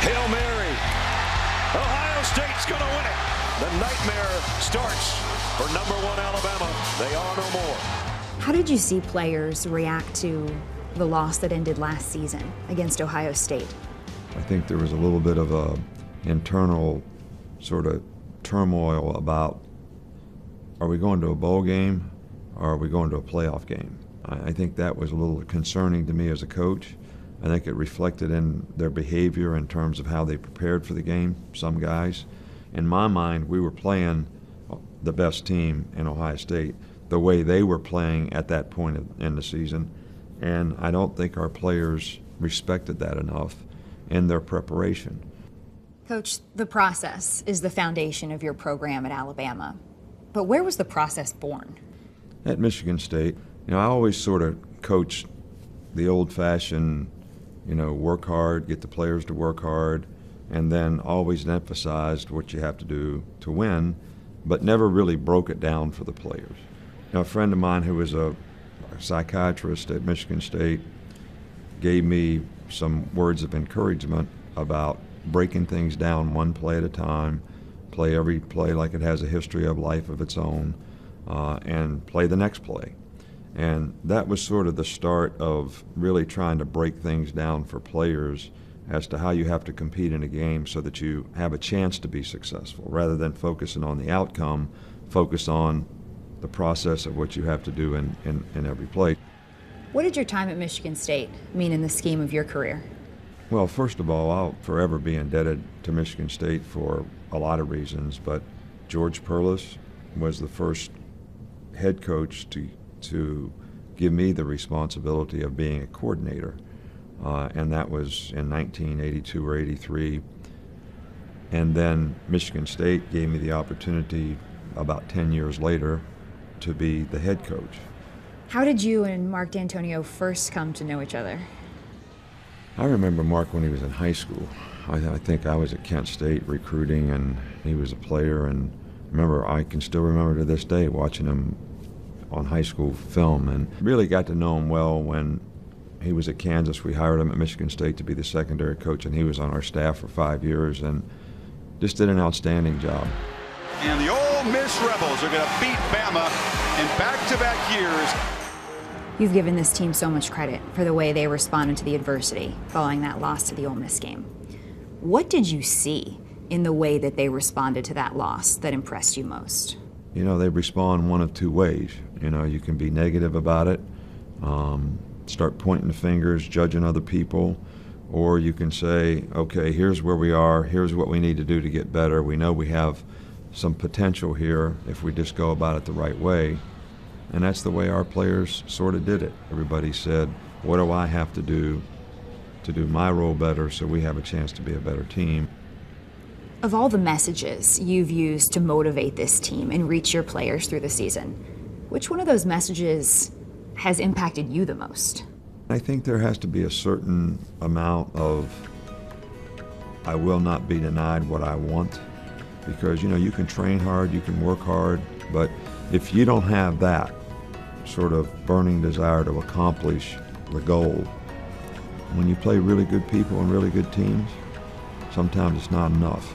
Hail Mary. Ohio State's going to win it. The nightmare starts for #1 Alabama. They are no more. How did you see players react to the loss that ended last season against Ohio State? I think there was a little bit of a internal sort of turmoil about, are we going to a bowl game or are we going to a playoff game? I think that was a little concerning to me as a coach. I think it reflected in their behavior in terms of how they prepared for the game, some guys. In my mind, we were playing the best team in Ohio State the way they were playing at that point in the season, and I don't think our players respected that enough in their preparation. Coach, the process is the foundation of your program at Alabama, but where was the process born? At Michigan State, I always sort of coached the old-fashioned, work hard, get the players to work hard, and then always emphasized what you have to do to win, but never really broke it down for the players. A friend of mine who was a psychiatrist at Michigan State gave me some words of encouragement about breaking things down one play at a time, play every play like it has a history of life of its own, and play the next play. And that was sort of the start of really trying to break things down for players as to how you have to compete in a game so that you have a chance to be successful. Rather than focusing on the outcome, focus on the process of what you have to do in every play. What did your time at Michigan State mean in the scheme of your career? Well, first of all, I'll forever be indebted to Michigan State for a lot of reasons, but George Perlis was the first head coach to give me the responsibility of being a coordinator, and that was in 1982 or 83. And then Michigan State gave me the opportunity about 10 years later to be the head coach. How did you and Mark D'Antonio first come to know each other? I remember Mark when he was in high school. I think I was at Kent State recruiting, and he was a player. And I can still remember to this day watching him on high school film, and really got to know him well when he was at Kansas. We hired him at Michigan State to be the secondary coach, and he was on our staff for 5 years and just did an outstanding job. And the Ole Miss Rebels are going to beat Bama in back-to-back years. You've given this team so much credit for the way they responded to the adversity following that loss to the Ole Miss game. What did you see in the way that they responded to that loss that impressed you most? They respond one of two ways. You can be negative about it, start pointing the fingers, judging other people, or you can say, okay, here's where we are, here's what we need to do to get better. We know we have some potential here if we just go about it the right way. And that's the way our players sort of did it. Everybody said, what do I have to do my role better so we have a chance to be a better team? Of all the messages you've used to motivate this team and reach your players through the season, which one of those messages has impacted you the most? I think there has to be a certain amount of, I will not be denied what I want, because you can train hard, you can work hard, but if you don't have that sort of burning desire to accomplish the goal, when you play really good people and really good teams, sometimes it's not enough.